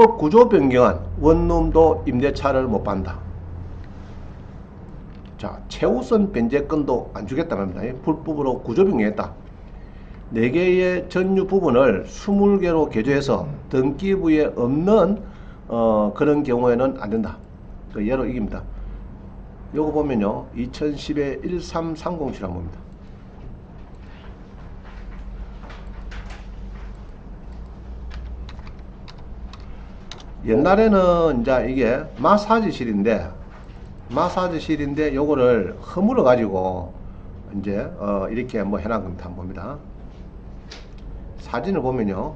불법 구조 변경은 원룸도 임대차를 못 받는다. 자, 최우선 변제권도 안 주겠다는 겁니다. 불법으로 구조 변경했다. 4개의 전유 부분을 20개로 개조해서 등기부에 없는 그런 경우에는 안 된다. 그 예로 이깁니다. 요거 보면요, 2010에 1330이라고 봅니다. 옛날에는 이제 이게 마사지실인데 요거를 허물어 가지고 이제 이렇게 뭐 해놓은 겁니다. 한번 봅니다. 사진을 보면요,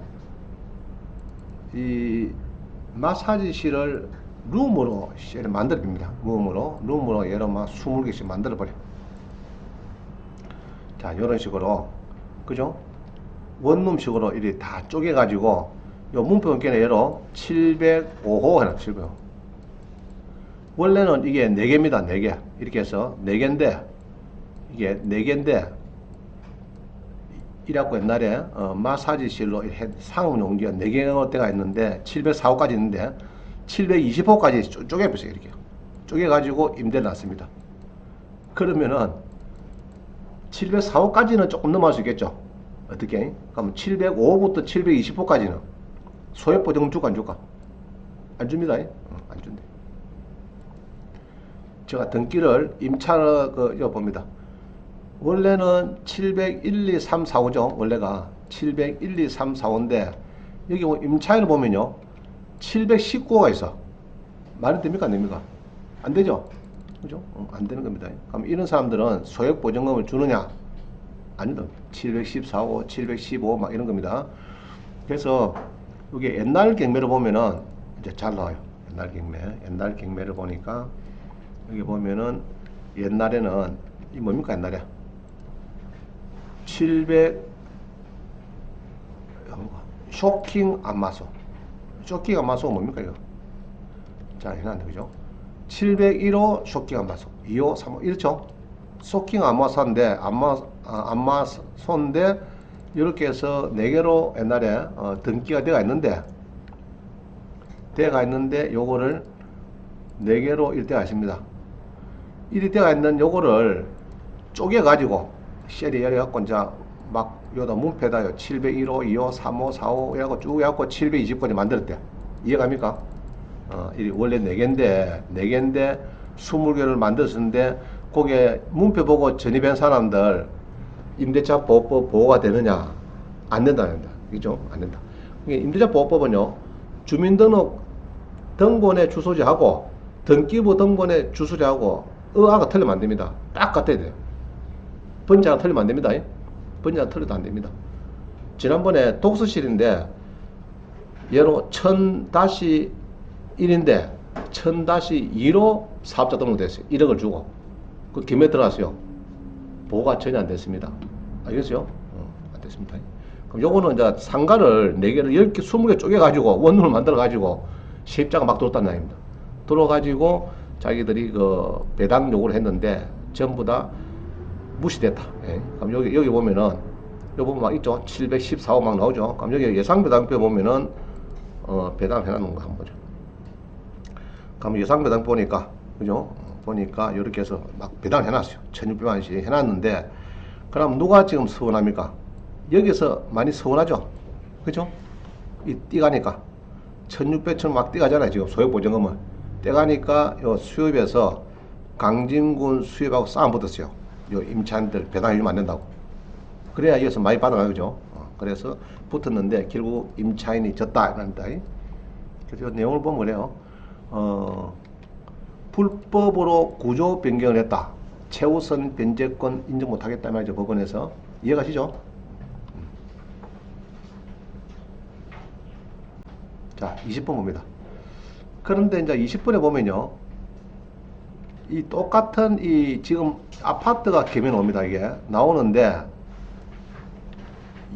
이 마사지실을 룸으로 만들어 봅니다. 룸으로 예로 막 20개씩 만들어 버려. 자, 이런 식으로, 그죠? 원룸식으로 이렇게 다 쪼개 가지고 요 문표 연결에 예로 705호 해놔. 705. 원래는 이게 4개입니다. 4개. 이렇게 해서 4개인데, 이게 4개인데, 이래갖고 옛날에 마사지실로 상업 용기가 4개가 때가 있는데 704호까지 있는데 720호까지 쪼개보세요. 이렇게 쪼개가지고 임대를 놨습니다. 그러면은 704호까지는 조금 넘어갈 수 있겠죠. 어떻게? 그럼 705호부터 720호까지는 소액보증금 줄까 안 줄까? 안 줍니다. 안 준대. 제가 등기를 임차를 이거 봅니다. 원래는 701, 2, 3, 4, 5죠. 원래가 701, 2, 3, 4, 5인데 여기 임차인을 보면요, 719호가 있어. 말이 됩니까? 안 됩니까? 안 되죠. 그죠? 안 되는 겁니다. 그럼 이런 사람들은 소액보증금을 주느냐? 아니다. 714호, 715 막 이런 겁니다. 그래서 이게 옛날 경매를 보면은 이제 잘 나와요. 옛날 경매를 보니까 여기 보면은 옛날에는 이 뭡니까? 옛날에 700 쇼킹 안마소. 쇼킹 안마소가 뭡니까 이거? 자, 해놨는데 그죠? 701호 쇼킹 안마소, 2호, 3호 이렇죠? 쇼킹 안마소인데 안마소인데 이렇게 해서 4개로 옛날에 등기가 되어 있는데 요거를 4개로 일대가 있습니다. 이때가 있는 요거를 쪼개 가지고 쉘이 열어갖고 이제 막 요다 문패다 701호, 2호, 3호, 4호 해갖고 쭉 해갖고 720까지 만들었대. 이해갑니까? 이 원래 4개인데 20개를 만들었는데 거기에 문패 보고 전입한 사람들 임대차 보호법 보호가 되느냐? 안 된다. 그죠? 안 된다. 임대차 보호법은요, 주민등록 등본의 주소지하고 등기부 등본의 주소지하고 의아가 틀리면 안 됩니다. 딱 같아야 돼요. 번자가 틀리면 안 됩니다. 번자가 틀려도 안 됩니다. 지난번에 독서실인데 얘로 1000-1인데 1000-2로 사업자 등록됐어요. 1억을 주고 그 김에 들어갔어요. 보호가 전혀 안 됐습니다. 알겠어요? 안 됐습니다. 그럼 요거는 이제 상가를 4개를 10개, 20개 쪼개가지고 원룸을 만들어가지고 세입자가 막 들어왔다는 얘기입니다. 들어가지고 자기들이 그 배당 요구를 했는데 전부 다 무시됐다. 예. 그럼 여기 보면은 여기 보면 막 있죠. 714호 막 나오죠. 그럼 여기 예상배당표 보면은 배당을 해놨는 거 한번 보죠. 그럼 예상배당 보니까 그죠? 보니까 이렇게 해서 막 배당을 해놨어요. 1600만원씩 해놨는데 그럼 누가 지금 서운합니까? 여기서 많이 서운하죠. 그죠? 이 띠가니까 1600천 막 띠가잖아요. 지금 소액보증금은 떼가니까 요 수협에서 강진군 수협하고 싸움 붙었어요. 요 임차인들 배당해주면 안 된다고. 그래야 여기서 많이 받아가요. 그죠? 그래서 붙었는데 결국 임차인이 졌다. 이런다. 그래서 내용을 보면 그래요. 불법으로 구조 변경을 했다. 최우선 변제권 인정 못하겠다 말이죠. 법원에서. 이해가시죠? 자, 20번 봅니다. 그런데 이제 20번에 보면요, 이 똑같은 이 지금 아파트가 개면 옵니다. 이게 나오는데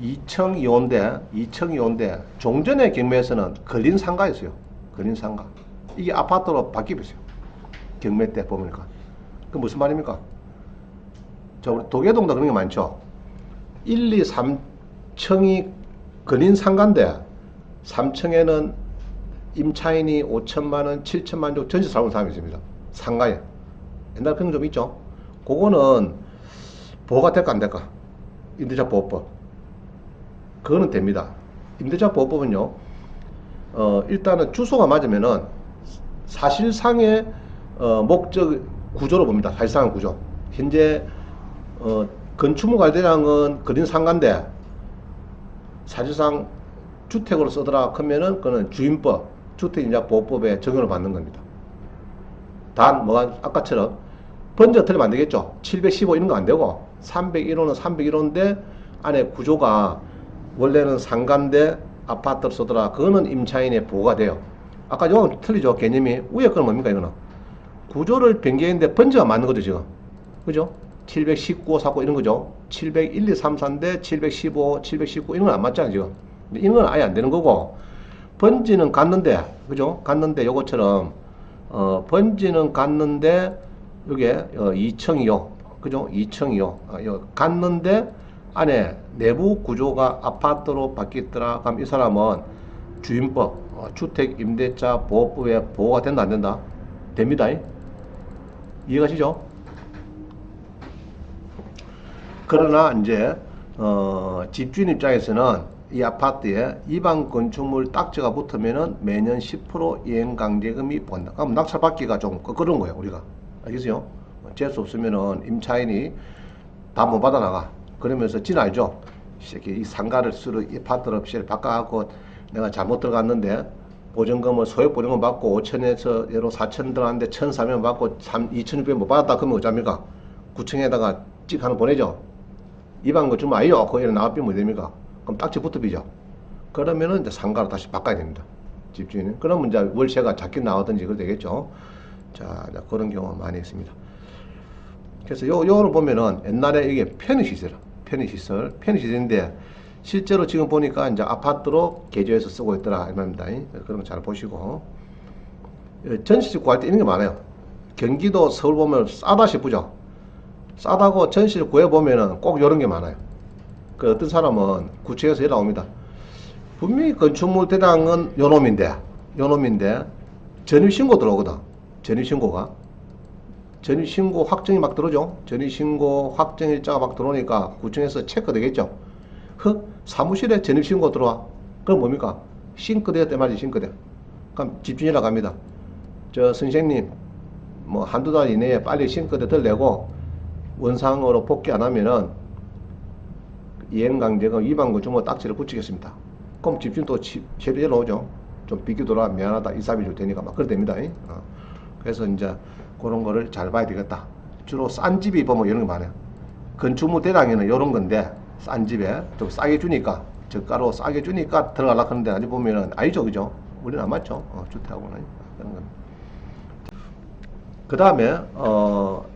2층이 온데 종전의 경매에서는 걸린 상가였어요. 걸린 상가. 이게 아파트로 바뀌었어요. 경매 때 보니까. 그 무슨 말입니까? 저 우리 도계동도 그런 게 많죠. 1, 2, 3층이 걸린 상가인데 3층에는 임차인이 5천만 원, 7천만 원 정도 전세 살고 있는 사람이 있습니다. 상가에. 옛날 그런 거 좀 있죠. 그거는 보호가 될까 안 될까? 임대차 보호법. 그거는 됩니다. 임대차 보호법은요, 일단은 주소가 맞으면은 사실상의 목적 구조로 봅니다. 사실상의 구조. 현재 건축물 관리량은 그린 상가인데 사실상 주택으로 쓰더라 하면은 그는 주임법, 주택임대보호법에 적용을 받는 겁니다. 단 뭐가 아까처럼 번지가 틀리면 안 되겠죠. 715 이런 거 안 되고 301호는 301호인데 안에 구조가 원래는 상가인데 아파트로 쓰더라. 그거는 임차인의 보호가 돼요. 아까 이거는 틀리죠. 개념이. 위에 거는 뭡니까 이거는? 구조를 변경했는데 번지가 맞는 거죠 지금. 그죠? 719, 49 이런 거죠. 701, 2, 3, 4인데 715, 719 이런 건 안 맞잖아요 지금. 이런 건 아예 안 되는 거고, 번지는 갔는데, 그죠? 갔는데 요것처럼 번지는 갔는데 요게 2층이요. 그죠? 2층이요. 갔는데 안에 내부 구조가 아파트로 바뀌었더라. 그럼 이 사람은 주임법, 주택임대차 보호법에 보호가 된다 안 된다? 됩니다. 이해가시죠? 그러나 이제 집주인 입장에서는 이 아파트에 입안 건축물 딱지가 붙으면은 매년 10% 이행강제금이 본다. 그럼 낙찰받기가 좀 그런 거예요, 우리가. 알겠어요? 재수 없으면은 임차인이 다 못 받아 나가. 그러면서 진 알죠? 이 상가를 쓰러 이 아파트를 바꿔갖고 내가 잘못 들어갔는데 보증금을 소액 보증금 받고 5천에서 예로 4천 들어갔는데 1천 사면 받고 2,600 못 받았다. 그러면 어쩝니까? 구청에다가 찍 하나 보내죠. 입안 건축물 아니요. 거기에 나가비면 뭐 됩니까? 그럼 딱지 붙어비죠. 그러면은 이제 상가로 다시 바꿔야 됩니다. 집주인은. 그러면 이제 월세가 작게 나오든지 그래 되겠죠. 자, 그런 경우가 많이 있습니다. 그래서 요거를 보면은 옛날에 이게 편의시설인데 실제로 지금 보니까 이제 아파트로 개조해서 쓰고 있더라 이 말입니다. 그런 거 잘 보시고, 전시집 구할 때 이런 게 많아요. 경기도 서울 보면 싸다 싶죠. 싸다고 전시를 구해보면은 꼭 이런 게 많아요. 그 어떤 사람은 구청에서 연락 옵니다. 분명히 건축물 대장은 요놈인데 전입신고 들어오거든. 전입신고 확정이 막 들어오죠. 전입신고 확정일자가 막 들어오니까 구청에서 체크 되겠죠. 사무실에 전입신고 들어와. 그럼 뭡니까? 싱크대 말이지, 싱크대. 그럼 집주인이라고 합니다. 저 선생님 뭐 한두 달 이내에 빨리 싱크대 들내고 원상으로 복귀 안 하면은 이행강제금 위반 건축물 딱지를 붙이겠습니다. 그럼 집주인 또 제대로 연락오죠. 좀 비키더라, 미안하다, 2, 3일 줄 테니까 막 그래 됩니다. 그래서 이제 그런 거를 잘 봐야 되겠다. 주로 싼 집이 보면 이런 거 많아요. 건축물 대장에는 이런 건데 싼 집에 좀 싸게 주니까, 저가로 싸게 주니까 들어가려고 하는데 아직 보면은 아니죠, 그죠? 우리는 안 맞죠. 주택하고는 그런 겁니다. 그 다음에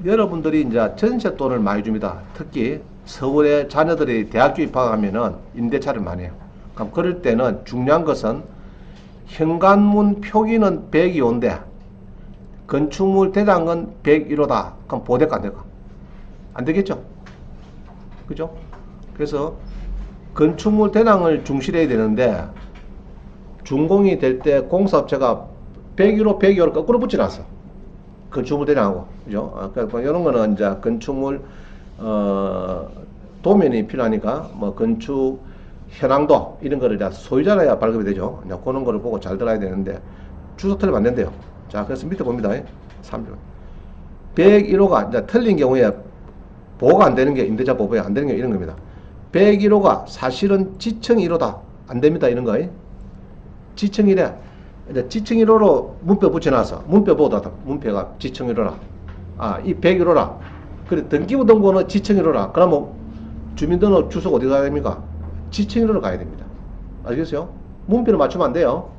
여러분들이 이제 전세돈을 많이 줍니다. 특히 서울에 자녀들이 대학교 입학하면은 임대차를 많이 해요. 그럼 그럴 때는 중요한 것은 현관문 표기는 102호인데 건축물 대장은 101호다. 그럼 보호될까 안 될까? 안 되겠죠? 그죠? 그래서 건축물 대장을 중실해야 되는데 준공이 될 때 공사업체가 101호, 102호를 거꾸로 붙여놨어. 건축물 대장하고, 그죠? 그러니까 이런 거는 이제 건축물, 도면이 필요하니까, 뭐, 건축 현황도, 이런 거를 이제 소유자라야 발급이 되죠. 이제 그런 거를 보고 잘 들어야 되는데, 주소 틀리면 안 된대요. 자, 그래서 밑에 봅니다. 3조. 101호가 이제 틀린 경우에 보호가 안 되는 게 임대차 보호에 안 되는 게 이런 겁니다. 101호가 사실은 지층 1호다. 안 됩니다. 이런 거. 지층 1에. 이제 지층 1호로 문표 붙여놔서 문표보다 문표가 지층 1호라. 이 101호라. 그래 등기부 등본은 지층 1호라. 그러면 주민등록 주소가 어디 가야 됩니까? 지층 1호로 가야 됩니다. 알겠어요? 문표를 맞추면 안 돼요.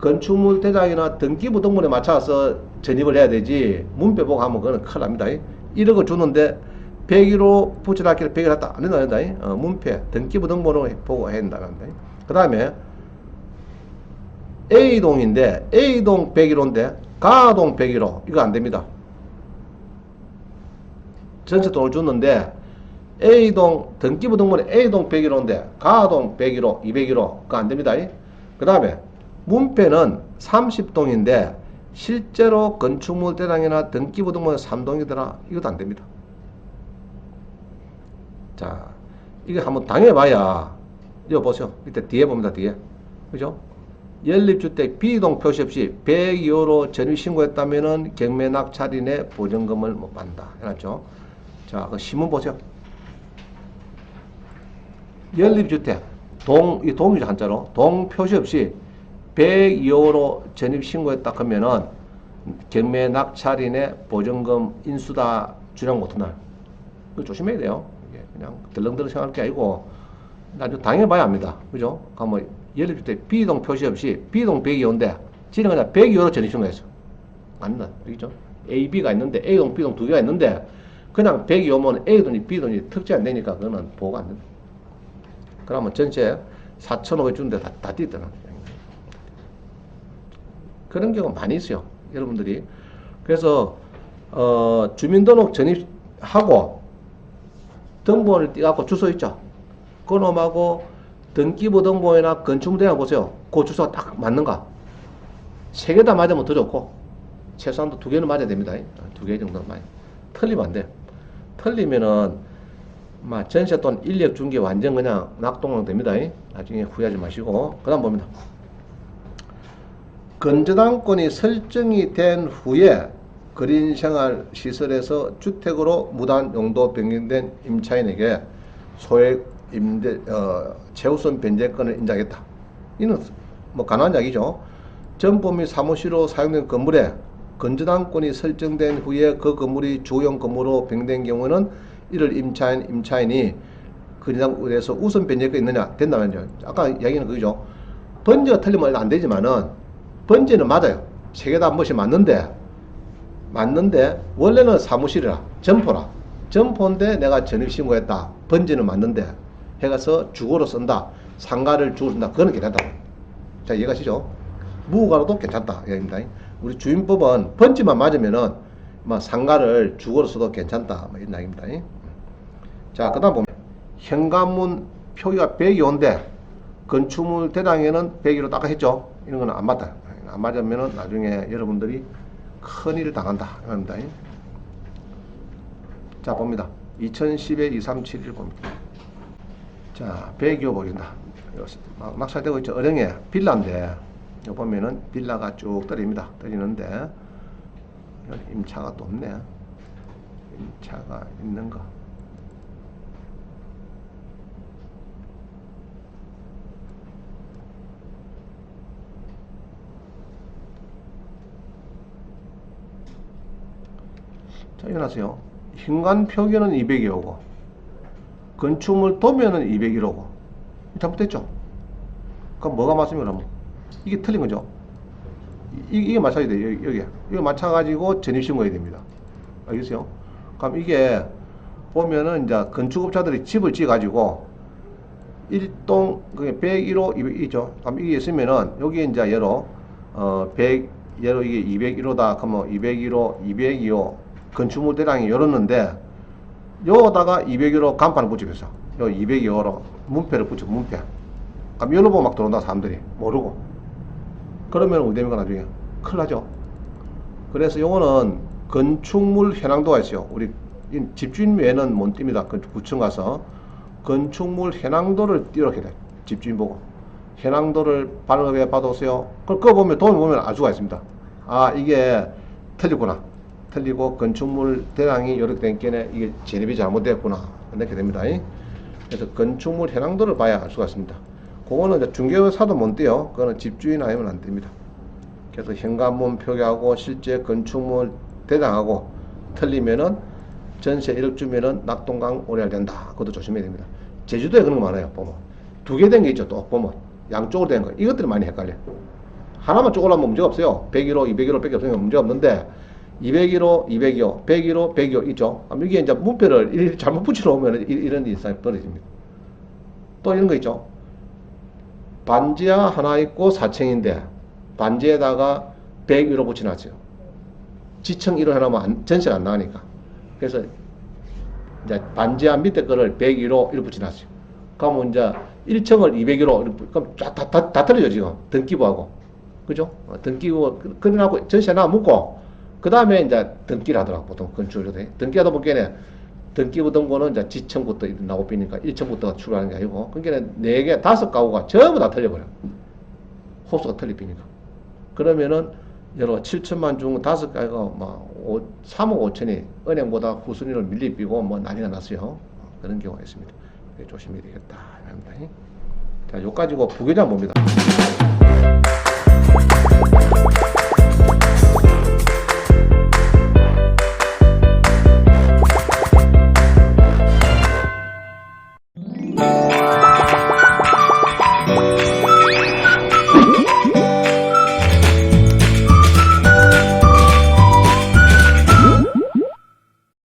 건축물 대장이나 등기부 등본에 맞춰서 전입을 해야 되지, 문표 보고 하면 그거는 큰일 납니다. 1억을 주는데 101호 붙여놨기를 100일 했다. 안 된다, 안 된다. 문표, 등기부 등본을 보고 해야 된다. 그 다음에 A동인데 A동 101호인데 가동 101호 이거 안 됩니다. 전세돈을 줬는데 A동 등기부 등본에 A동 101호인데 가동 101호, 201호 그거 안 됩니다. 그 다음에 문패는 30동인데 실제로 건축물 대장이나 등기부 등본은 3동이더라. 이것도 안 됩니다. 자, 이게 한번 당해봐야, 이거 보세요. 이때 뒤에 봅니다, 뒤에. 그죠? 연립주택 B동 표시 없이 102호로 전입신고했다면은 경매 낙찰인의 보증금을 못 받는다. 해놨죠? 자, 그 신문 보세요. 연립주택, 이 동이죠, 한자로. 동 표시 없이 102호로 전입신고했다 하면은 경매 낙찰인의 보증금 인수다 주량 못한다. 이거 조심해야 돼요. 이게 그냥 덜렁덜렁 생각할 게 아니고, 나중에 당해봐야 합니다. 그죠? 그러면 연립주택 B동 표시 없이 B동 102호인데 지는 그냥 102호로 전입신고했어. 맞나? 그죠? A, B가 있는데 A동, B동 두 개가 있는데 그냥 102호면 A동이 B동이 특제 안 되니까 그거는 보호가 안 된다. 그러면 전체 4,500 주는데 다 뛰더라. 그런 경우가 많이 있어요. 여러분들이. 그래서 주민등록 전입하고 등본을 띄갖고 주소 있죠. 그놈하고 등기부 등본이나 건축물 대장 보세요. 그 주소가 딱 맞는가? 3개 다 맞으면 더 좋고 최소한도 2개는 맞아야 됩니다. 2개 정도는 많이. 틀리면 안 돼. 틀리면은 전세 또는 인력 중개 완전 그냥 낙동강 됩니다. 나중에 후회하지 마시고. 그 다음 봅니다. 건저당권이 설정이 된 후에 거린생활시설에서 주택으로 무단 용도 변경된 임차인에게 소액 최우선 변제권을 인정하겠다. 이는 뭐 간단한 이야기죠. 점포 및 사무실로 사용된 건물에 건저당권이 설정된 후에 그 건물이 주용 건물로 변경된 경우는 이를 임차인이 거린당권에서 우선 변제권이 있느냐 된다면요. 아까 이야기는 그거죠. 번제가 틀리면 안 되지만은 번제는 맞아요. 3개 다 한 번씩 맞는데 원래는 사무실이라 점포인데 내가 전입신고했다. 번제는 맞는데 해가서 주거로 쓴다. 상가를 주거로 쓴다. 그거는 괜찮다. 자, 이해가시죠? 무가로도 괜찮다. 얘기입니다. 우리 주임법은 번지만 맞으면은 상가를 주거로 써도 괜찮다. 이런 이야기입니다. 자, 그 다음 보면 현관문 표기가 102호인데 건축물 대장에는 102호 딱 했죠. 이런 거는 안 맞다. 안 맞으면은 나중에 여러분들이 큰일을 당한다. 이겁니다. 자, 봅니다. 2010에 2371 봅니다. 자, 102호 보인다. 낙찰되고 있죠. 어령에 빌라인데, 요 보면은 빌라가 쭉 떨어집니다. 떨어지는데, 임차가 또 없네. 임차가 있는 거. 자, 일어나세요. 현관 표기는 200이 오고, 건축물 도면은 201호고 잘못됐죠? 그럼 뭐가 맞습니까? 그러면 이게 틀린 거죠? 이게 맞춰야 돼요. 여기 이거 맞춰가지고 전입신고해야 됩니다. 알겠어요? 그럼 이게 보면은 이제 건축업자들이 집을 지어가지고 1동 그게 101호 200이죠. 그럼 이게 있으면은 여기에 이제 얘로 100 이게 201호다. 그러면 201호 202호 건축물 대량이 열었는데 요거다가 201호 간판을 붙이겠어. 요 202호로 문패를 붙여, 문패. 그럼 열어보고 막 들어온다, 사람들이. 모르고. 그러면 어디 됩니까, 나중에? 큰일 나죠. 그래서 요거는 건축물 현황도가 있어요. 우리 집주인 외에는 못 띱니다. 구청 가서. 건축물 현황도를 띄우게 돼. 집주인 보고. 현황도를 발급해 받아오세요. 그거 보면, 도움이 보면 알 수가 있습니다. 아, 이게 틀리구나. 틀리고 건축물 대량이 이렇게 된 게네 이게 진입이 잘못됐구나 이렇게 됩니다. 그래서 건축물 현황도를 봐야 알 수가 있습니다. 그거는 이제 중개사도 못 떼요. 그거는 집주인 아니면 안 됩니다. 그래서 현관문 표기하고 실제 건축물 대장하고 틀리면은 전세 1억 주면은 낙동강 오래할 된다. 그것도 조심해야 됩니다. 제주도에 그런 거 많아요. 보면 2개 된 게 있죠. 또 보면 양쪽으로 된 거 이것들이 많이 헷갈려. 하나만 쪼그라면 문제가 없어요. 101호, 201호 밖에 없으니까 문제가 없는데 201호, 202호, 101호, 102호 있죠. 이게 이제 문패를 잘못 붙여놓으면 이런 일상이 벌어집니다. 또 이런 거 있죠. 반지하 하나 있고 4층인데 반지에다가 101호 붙여놨어요. 지층 1호 해놓으면 전세가 안 나가니까. 그래서 이제 반지하 밑에 거를 101호 이렇게 붙여놨어요. 그러면 이제 1층을 201호 그럼 다 틀려져 지금 등기부하고. 그죠? 등기고 끝나고 전세 나 묻고 그 다음에 이제 등기를 하더라고 보통 건축으로 돼. 등기하다 보기에는 등기부등본은 이제 지층부터 나고 비니까 1층부터 출발하는 게 아니고 그러니까 4개 5가구가 전부 다 틀려버려. 호수가 틀리니까. 그러면은 여러 7천만 중 5가구가 막 3억 5천이 은행보다 후순위로 밀리비고 뭐 난리가 났어요. 그런 경우가 있습니다. 조심해야 되겠다. 합니다. 자, 요 가지고 부계장 봅니다.